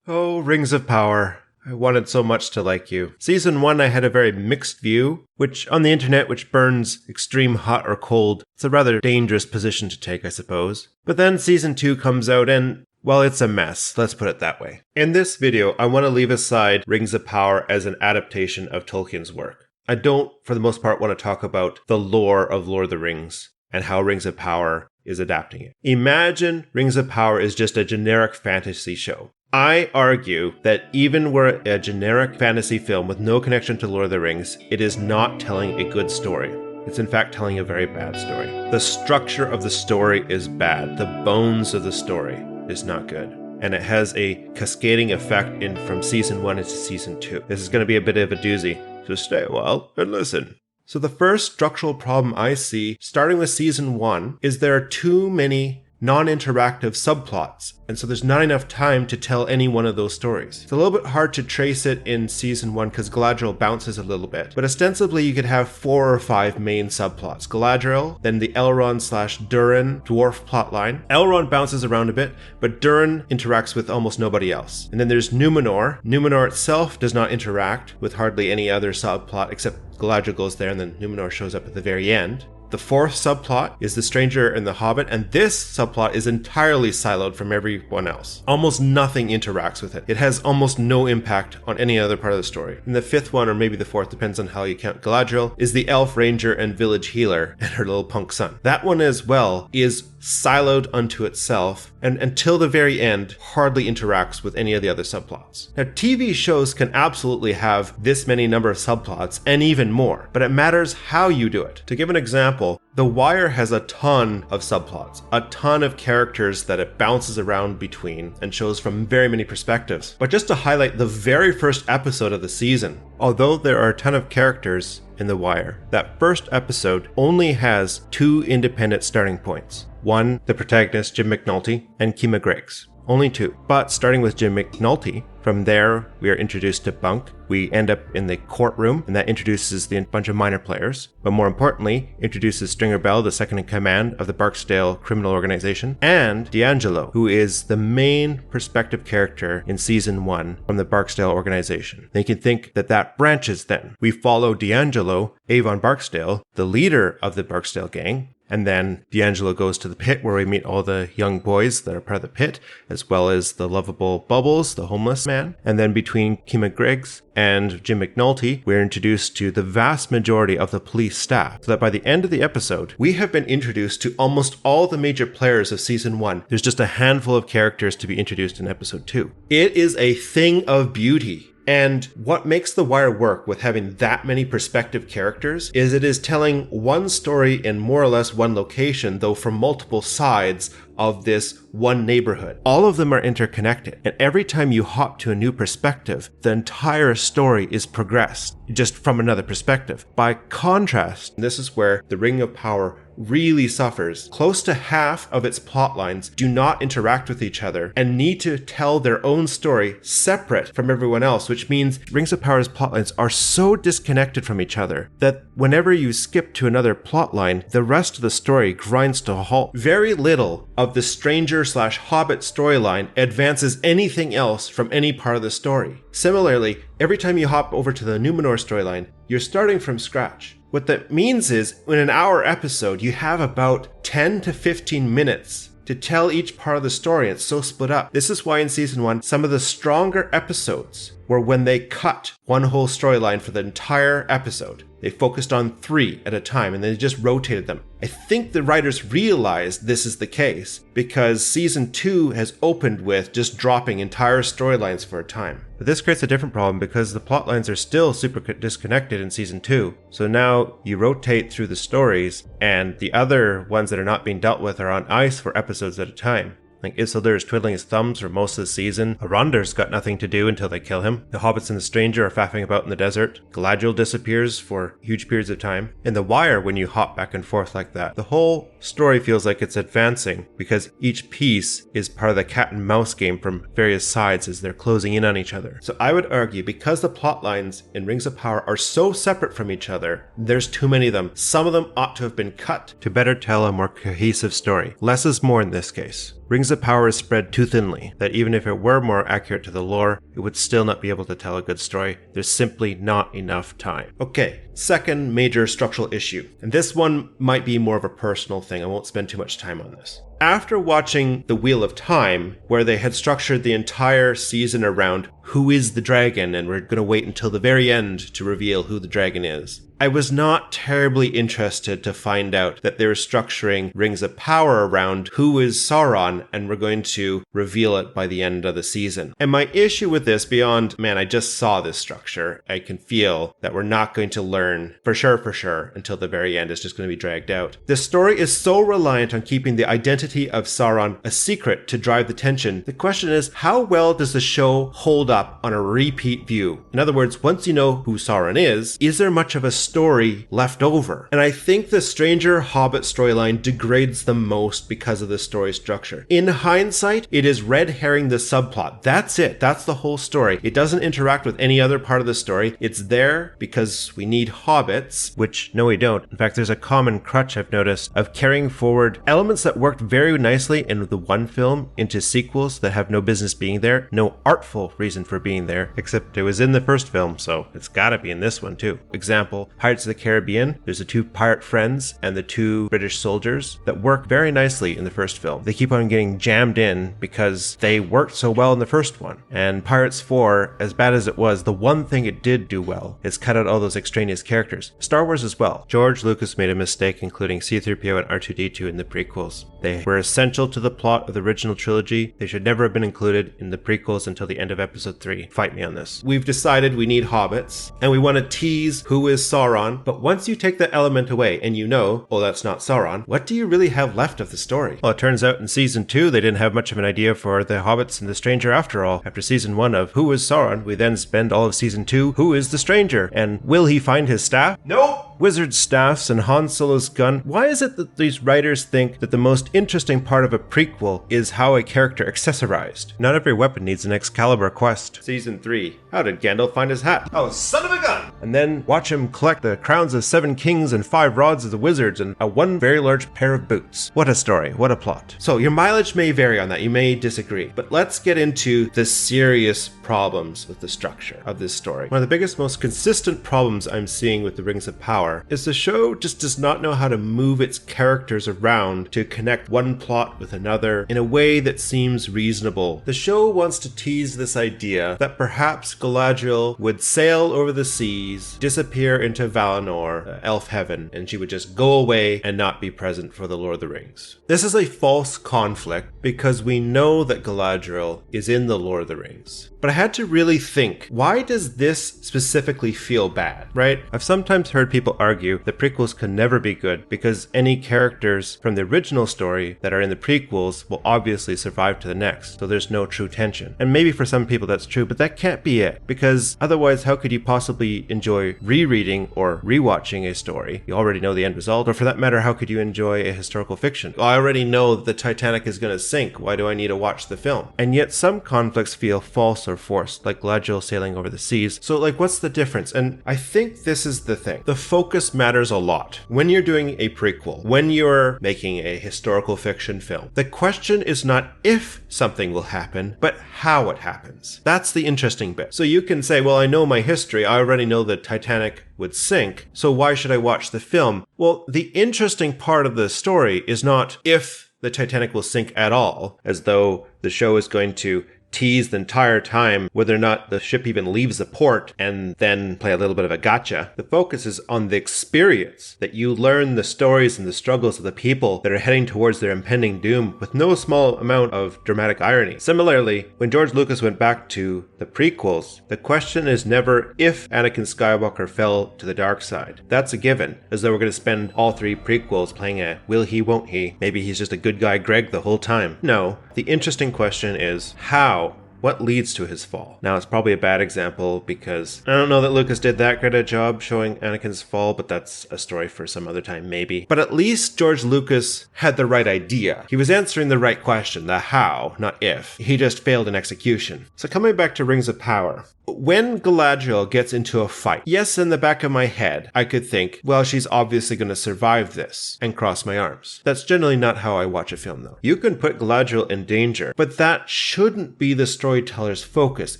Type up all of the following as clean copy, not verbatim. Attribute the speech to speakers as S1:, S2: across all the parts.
S1: Oh, Rings of Power. I wanted so much to like you. Season 1 I had a very mixed view, which on the internet, which burns extreme hot or cold, it's a rather dangerous position to take, I suppose. But then Season 2 comes out and, well, it's a mess, let's put it that way. In this video, I want to leave aside Rings of Power as an adaptation of Tolkien's work. I don't, for the most part, want to talk about the lore of Lord of the Rings and how Rings of Power is adapting it. Imagine Rings of Power is just a generic fantasy show. I argue that even were a generic fantasy film with no connection to Lord of the Rings, it is not telling a good story. It's in fact telling a very bad story. The structure of the story is bad. The bones of the story is not good. And it has a cascading effect from Season 1 into Season 2. This is going to be a bit of a doozy, so stay a while and listen. So the first structural problem I see, starting with Season 1, is there are too many non-interactive subplots, and so there's not enough time to tell any one of those stories. It's a little bit hard to trace it in Season 1 because Galadriel bounces a little bit, but ostensibly you could have 4 or 5 main subplots. Galadriel, then the Elrond/Durin dwarf plotline. Elrond bounces around a bit, but Durin interacts with almost nobody else. And then there's Numenor. Numenor itself does not interact with hardly any other subplot except Galadriel goes there and then Numenor shows up at the very end. The fourth subplot is the Stranger and the Hobbit, and this subplot is entirely siloed from everyone else. Almost nothing interacts with it. It has almost no impact on any other part of the story. And the fifth one, or maybe the fourth, depends on how you count Galadriel, is the Elf Ranger and Village Healer and her little punk son. That one as well is siloed unto itself, and until the very end, hardly interacts with any of the other subplots. Now, TV shows can absolutely have this many number of subplots, and even more, but it matters how you do it. To give an example, The Wire has a ton of subplots, a ton of characters that it bounces around between and shows from very many perspectives. But just to highlight the very first episode of the season, although there are a ton of characters in The Wire, that first episode only has 2 independent starting points. One, the protagonist Jim McNulty, and Kima Griggs. Only 2. But starting with Jim McNulty, from there we are introduced to Bunk. We end up in the courtroom, and that introduces the bunch of minor players. But more importantly, introduces Stringer Bell, the second in command of the Barksdale criminal organization, and D'Angelo, who is the main perspective character in Season 1 from the Barksdale organization. They can think that that branches then. We follow D'Angelo, Avon Barksdale, the leader of the Barksdale gang, and then D'Angelo goes to the pit where we meet all the young boys that are part of the pit, as well as the lovable Bubbles, the homeless man. And then between Kima Griggs and Jim McNulty, we're introduced to the vast majority of the police staff, so that by the end of the episode, we have been introduced to almost all the major players of Season 1. There's just a handful of characters to be introduced in Episode 2. It is a thing of beauty. And what makes The Wire work with having that many perspective characters is it is telling one story in more or less one location, though from multiple sides of this one neighborhood. All of them are interconnected, and every time you hop to a new perspective, the entire story is progressed, just from another perspective. By contrast, this is where the Ring of Power really suffers. Close to half of its plot lines do not interact with each other and need to tell their own story separate from everyone else, which means Rings of Power's plot lines are so disconnected from each other that whenever you skip to another plot line, the rest of the story grinds to a halt. Very little of the Stranger/Hobbit storyline advances anything else from any part of the story. Similarly, every time you hop over to the Numenor storyline, you're starting from scratch. What that means is, in an hour episode, you have about 10 to 15 minutes to tell each part of the story. It's so split up. This is why in Season 1, some of the stronger episodes were when they cut one whole storyline for the entire episode. They focused on 3 at a time, and they just rotated them. I think the writers realized this is the case because Season 2 has opened with just dropping entire storylines for a time. But this creates a different problem because the plot lines are still super disconnected in Season 2. So now you rotate through the stories, and the other ones that are not being dealt with are on ice for episodes at a time. Like Isildur is twiddling his thumbs for most of the season. Arondir's got nothing to do until they kill him. The hobbits and the stranger are faffing about in the desert. Galadriel disappears for huge periods of time. In The Wire, when you hop back and forth like that, the whole story feels like it's advancing because each piece is part of the cat and mouse game from various sides as they're closing in on each other. So I would argue because the plot lines in Rings of Power are so separate from each other, there's too many of them. Some of them ought to have been cut to better tell a more cohesive story. Less is more in this case. Rings of Power is spread too thinly, that even if it were more accurate to the lore, it would still not be able to tell a good story. There's simply not enough time. Okay, second major structural issue, and this one might be more of a personal thing. I won't spend too much time on this. After watching The Wheel of Time, where they had structured the entire season around who is the dragon, and we're going to wait until the very end to reveal who the dragon is, I was not terribly interested to find out that they were structuring Rings of Power around who is Sauron, and we're going to reveal it by the end of the season. And my issue with this, beyond, man, I just saw this structure, I can feel that we're not going to learn for sure, until the very end. It's just going to be dragged out. The story is so reliant on keeping the identity of Sauron a secret to drive the tension. The question is, how well does the show hold up on a repeat view? In other words, once you know who Sauron is there much of a story left over? And I think the Stranger Hobbit storyline degrades the most because of the story structure. In hindsight, it is red herring the subplot. That's it. That's the whole story. It doesn't interact with any other part of the story. It's there because we need hobbits, which no, we don't. In fact, there's a common crutch I've noticed of carrying forward elements that worked very nicely in the one film into sequels that have no business being there. No artful reason for being there, except it was in the first film, so it's gotta be in this one too. Example, Pirates of the Caribbean, there's the two pirate friends and the two British soldiers that work very nicely in the first film. They keep on getting jammed in because they worked so well in the first one. And Pirates 4, as bad as it was, the one thing it did do well is cut out all those extraneous characters. Star Wars as well. George Lucas made a mistake including C-3PO and R2-D2 in the prequels. They were essential to the plot of the original trilogy. They should never have been included in the prequels until the end of episode 3. Fight me on this. We've decided we need hobbits, and we want to tease who is Sauron, but once you take that element away and you know, oh, that's not Sauron, what do you really have left of the story? Well, it turns out in season 2, they didn't have much of an idea for the hobbits and the stranger after all. After season 1 of who is Sauron, we then spend all of season 2, who is the stranger? And will he find his staff? Nope! Wizard staffs and Han Solo's gun. Why is it that these writers think that the most interesting part of a prequel is how a character accessorized? Not every weapon needs an Excalibur quest. Season 3. How did Gandalf find his hat? Oh, son of a gun! And then watch him collect the crowns of 7 kings and 5 rods of the wizards and a one very large pair of boots. What a story. What a plot. So your mileage may vary on that. You may disagree. But let's get into the serious problems with the structure of this story. One of the biggest, most consistent problems I'm seeing with the Rings of Power is the show just does not know how to move its characters around to connect one plot with another in a way that seems reasonable. The show wants to tease this idea that perhaps Galadriel would sail over the seas, disappear into Valinor, elf heaven, and she would just go away and not be present for the Lord of the Rings. This is a false conflict because we know that Galadriel is in the Lord of the Rings. But I had to really think, why does this specifically feel bad, right? I've sometimes heard people argue that prequels can never be good because any characters from the original story that are in the prequels will obviously survive to the next, so there's no true tension. And maybe for some people that's true, but that can't be it, because otherwise how could you possibly enjoy rereading or rewatching a story? You already know the end result, or for that matter, how could you enjoy a historical fiction? Well, I already know that the Titanic is going to sink, why do I need to watch the film? And yet some conflicts feel false or forced, like Galadriel sailing over the seas. So like, what's the difference? And I think this is the thing. The focus matters a lot. When you're doing a prequel, when you're making a historical fiction film, the question is not if something will happen, but how it happens. That's the interesting bit. So you can say, well, I know my history. I already know the Titanic would sink, so why should I watch the film? Well, the interesting part of the story is not if the Titanic will sink at all, as though the show is going to tease the entire time whether or not the ship even leaves the port and then play a little bit of a gotcha. The focus is on the experience, that you learn the stories and the struggles of the people that are heading towards their impending doom with no small amount of dramatic irony. Similarly, when George Lucas went back to the prequels, the question is never if Anakin Skywalker fell to the dark side. That's a given, as though we're going to spend all 3 prequels playing a will he, won't he, maybe he's just a good guy Greg the whole time. No, the interesting question is how What leads to his fall? Now, it's probably a bad example because I don't know that Lucas did that great a job showing Anakin's fall, but that's a story for some other time, maybe. But at least George Lucas had the right idea. He was answering the right question, the how, not if. He just failed in execution. So coming back to Rings of Power, when Galadriel gets into a fight, yes, in the back of my head, I could think, well, she's obviously going to survive this, and cross my arms. That's generally not how I watch a film, though. You can put Galadriel in danger, but that shouldn't be the storyteller's focus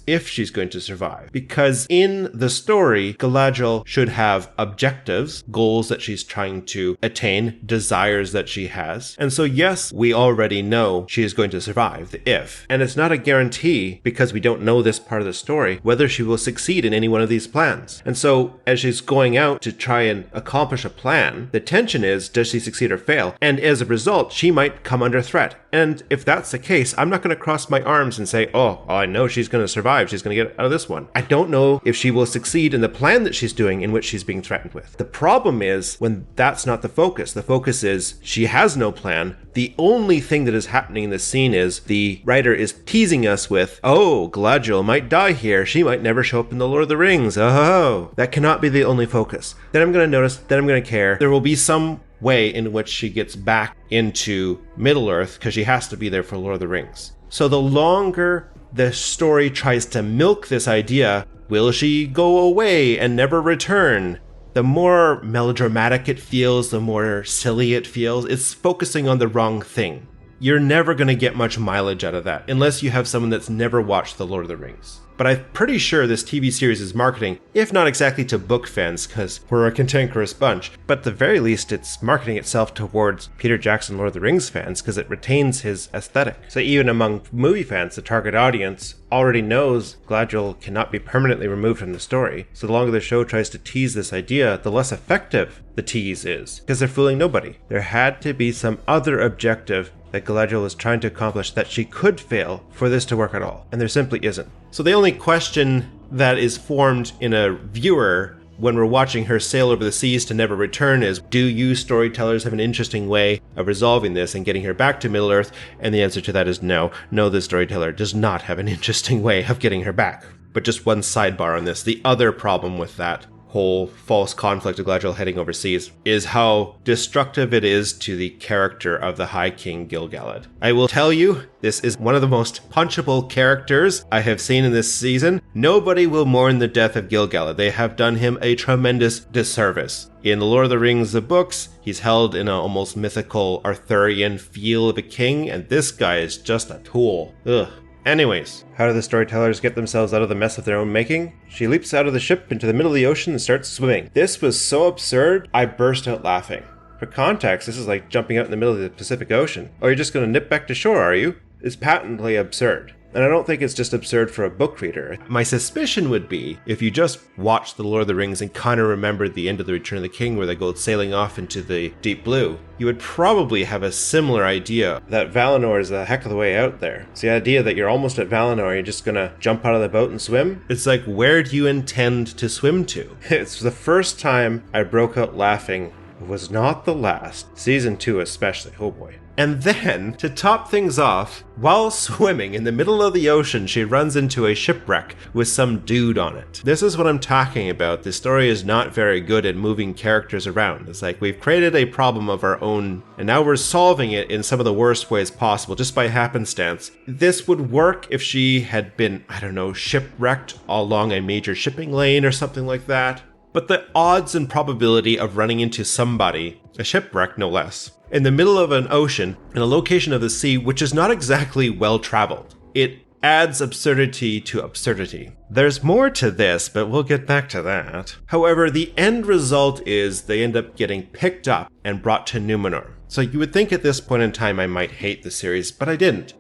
S1: if she's going to survive. Because in the story, Galadriel should have objectives, goals that she's trying to attain, desires that she has. And so yes, we already know she is going to survive, the if. And it's not a guarantee, because we don't know this part of the story, whether she will succeed in any one of these plans. And so as she's going out to try and accomplish a plan, the tension is, does she succeed or fail? And as a result, she might come under threat. And if that's the case, I'm not going to cross my arms and say, oh, I know she's going to survive. She's going to get out of this one. I don't know if she will succeed in the plan that she's doing in which she's being threatened with. The problem is when that's not the focus. The focus is she has no plan. The only thing that is happening in this scene is the writer is teasing us with, oh, Galadriel might die here. She might never show up in the Lord of the Rings. Oh, that cannot be the only focus. Then I'm going to notice, then I'm going to care. There will be some way in which she gets back into Middle-earth because she has to be there for Lord of the Rings. So the longer the story tries to milk this idea, will she go away and never return? The more melodramatic it feels, the more silly it feels. It's focusing on the wrong thing. You're never going to get much mileage out of that unless you have someone that's never watched The Lord of the Rings. But I'm pretty sure this TV series is marketing, if not exactly to book fans, because we're a cantankerous bunch, but at the very least it's marketing itself towards Peter Jackson Lord of the Rings fans because it retains his aesthetic. So even among movie fans, the target audience already knows Galadriel cannot be permanently removed from the story. So the longer the show tries to tease this idea, the less effective the tease is, because they're fooling nobody. There had to be some other objective that Galadriel was trying to accomplish that she could fail for this to work at all, and there simply isn't. So the only question that is formed in a viewer when we're watching her sail over the seas to never return is, do you storytellers have an interesting way of resolving this and getting her back to Middle-earth? And the answer to that is no. No, the storyteller does not have an interesting way of getting her back. But just one sidebar on this. The other problem with that whole false conflict of Galadriel heading overseas is how destructive it is to the character of the High King Gil-galad. I will tell you, this is one of the most punchable characters I have seen in this season. Nobody will mourn the death of Gil-galad. They have done him a tremendous disservice. In The Lord of the Rings, the books, he's held in an almost mythical Arthurian feel of a king, and this guy is just a tool. Ugh. Anyways, how do the storytellers get themselves out of the mess of their own making? She leaps out of the ship into the middle of the ocean and starts swimming. This was so absurd, I burst out laughing. For context, this is like jumping out in the middle of the Pacific Ocean. Oh, you're just going to nip back to shore, are you? It's patently absurd. And I don't think it's just absurd for a book reader. My suspicion would be, if you just watched The Lord of the Rings and kind of remembered the end of The Return of the King where they go sailing off into the deep blue, you would probably have a similar idea that Valinor is a heck of the way out there. It's the idea that you're almost at Valinor, you're just gonna jump out of the boat and swim. It's like, where do you intend to swim to? It's the first time I broke out laughing. It was not the last. Season 2 especially, oh boy. And then, to top things off, while swimming in the middle of the ocean, she runs into a shipwreck with some dude on it. This is what I'm talking about. The story is not very good at moving characters around. It's like we've created a problem of our own, and now we're solving it in some of the worst ways possible, just by happenstance. This would work if she had been, I don't know, shipwrecked along a major shipping lane or something like that. But the odds and probability of running into somebody, a shipwreck no less, in the middle of an ocean, in a location of the sea which is not exactly well traveled, it adds absurdity to absurdity. There's more to this, but we'll get back to that. However, the end result is they end up getting picked up and brought to Numenor. So you would think at this point in time I might hate the series, but I didn't.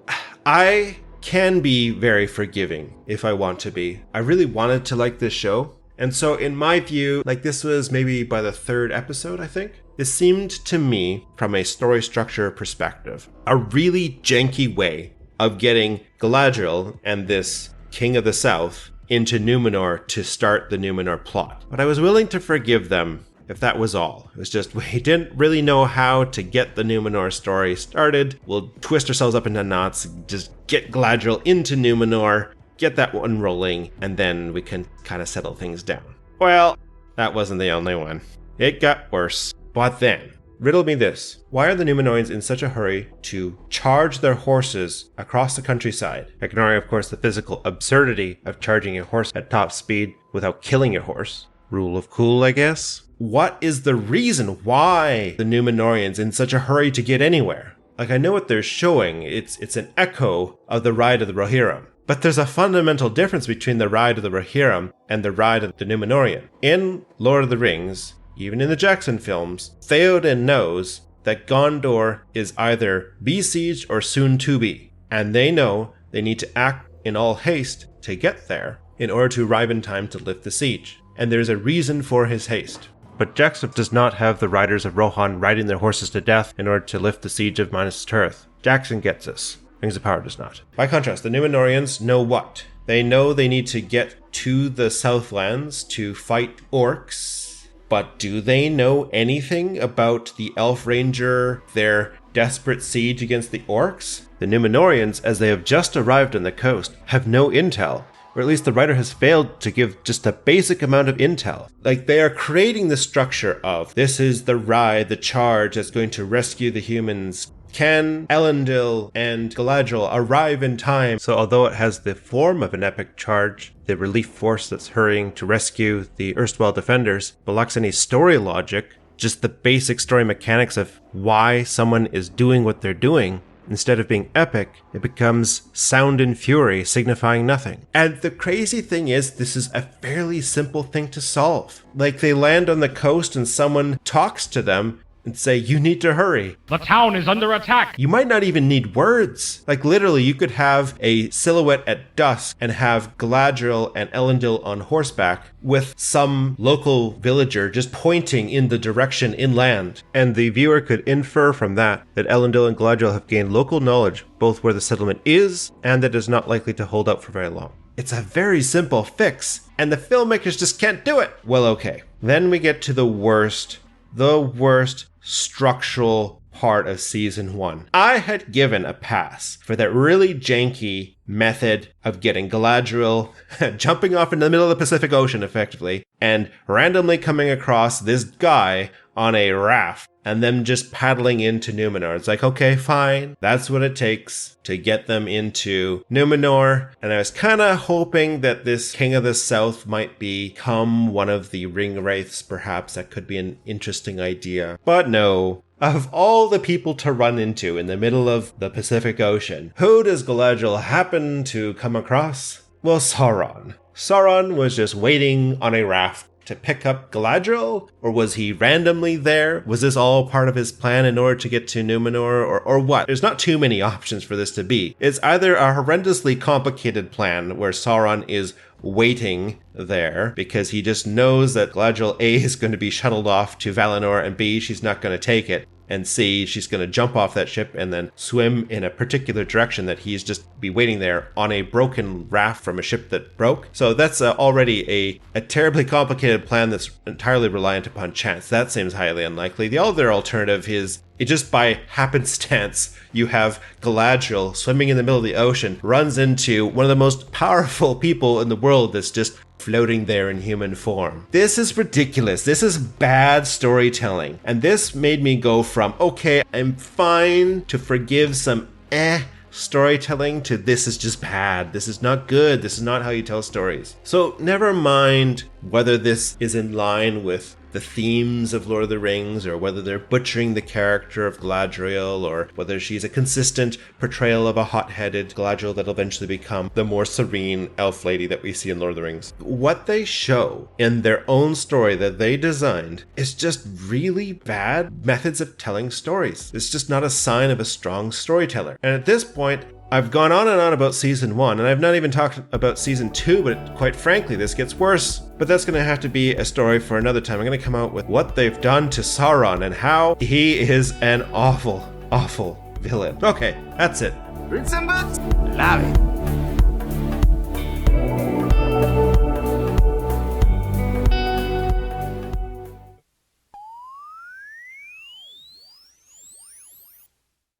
S1: I can be very forgiving if I want to be. I really wanted to like this show. And so in my view, like this was maybe by the third episode, I think. This seemed to me, from a story structure perspective, a really janky way of getting Galadriel and this King of the South into Numenor to start the Numenor plot. But I was willing to forgive them if that was all. It was just, we didn't really know how to get the Numenor story started. We'll twist ourselves up into knots, just get Galadriel into Numenor, get that one rolling, and then we can kind of settle things down. Well, that wasn't the only one. It got worse. But then, riddle me this. Why are the Númenóreans in such a hurry to charge their horses across the countryside? Ignoring, of course, the physical absurdity of charging a horse at top speed without killing your horse. Rule of cool, I guess? What is the reason why the Númenóreans in such a hurry to get anywhere? Like, I know what they're showing. It's an echo of the Ride of the Rohirrim. But there's a fundamental difference between the Ride of the Rohirrim and the Ride of the Númenórean. In Lord of the Rings, even in the Jackson films, Theoden knows that Gondor is either besieged or soon to be. And they know they need to act in all haste to get there in order to arrive in time to lift the siege. And there's a reason for his haste. But Jackson does not have the riders of Rohan riding their horses to death in order to lift the siege of Minas Tirith. Jackson gets this. Rings of Power does not. By contrast, the Númenóreans know what? They know they need to get to the Southlands to fight orcs. But do they know anything about the Elf Ranger, their desperate siege against the orcs? The Númenóreans, as they have just arrived on the coast, have no intel. Or at least the writer has failed to give just a basic amount of intel. Like, they are creating the structure of, this is the ride, the charge that's going to rescue the humans. Can Elendil and Galadriel arrive in time? So although it has the form of an epic charge, the relief force that's hurrying to rescue the erstwhile defenders, but lacks any story logic, just the basic story mechanics of why someone is doing what they're doing. Instead of being epic, it becomes sound and fury, signifying nothing. And the crazy thing is, this is a fairly simple thing to solve. Like, they land on the coast and someone talks to them and say, you need to hurry.
S2: The town is under attack.
S1: You might not even need words. Like, literally, you could have a silhouette at dusk and have Galadriel and Elendil on horseback with some local villager just pointing in the direction inland. And the viewer could infer from that Elendil and Galadriel have gained local knowledge both where the settlement is and that it is not likely to hold out for very long. It's a very simple fix, and the filmmakers just can't do it. Well, okay. Then we get to the worst structural part of season 1. I had given a pass for that really janky method of getting Galadriel jumping off into the middle of the Pacific Ocean effectively and randomly coming across this guy on a raft and them just paddling into Numenor. It's like, okay, fine. That's what it takes to get them into Numenor. And I was kind of hoping that this King of the South might become one of the ring wraiths, perhaps. That could be an interesting idea. But no. Of all the people to run into in the middle of the Pacific Ocean, who does Galadriel happen to come across? Well, Sauron. Sauron was just waiting on a raft to pick up Galadriel? Or was he randomly there? Was this all part of his plan in order to get to Numenor? Or what? There's not too many options for this to be. It's either a horrendously complicated plan where Sauron is waiting there because he just knows that Galadriel A is going to be shuttled off to Valinor, and B, she's not going to take it, and C, she's going to jump off that ship and then swim in a particular direction that he's just be waiting there on a broken raft from a ship that broke. So that's already a terribly complicated plan that's entirely reliant upon chance. That seems highly unlikely. The other alternative is it just by happenstance, you have Galadriel swimming in the middle of the ocean, runs into one of the most powerful people in the world that's just floating there in human form. This is ridiculous. This is bad storytelling. And this made me go from, okay, I'm fine to forgive some storytelling to this is just bad. This is not good. This is not how you tell stories. So never mind whether this is in line with the themes of Lord of the Rings, or whether they're butchering the character of Galadriel, or whether she's a consistent portrayal of a hot-headed Galadriel that'll eventually become the more serene elf lady that we see in Lord of the Rings. What they show in their own story that they designed is just really bad methods of telling stories. It's just not a sign of a strong storyteller. And at this point, I've gone on and on about season 1, and I've not even talked about season 2, but quite frankly, this gets worse. But that's going to have to be a story for another time. I'm going to come out with what they've done to Sauron and how he is an awful, awful villain. Okay, that's it.
S3: Read some books? Love it.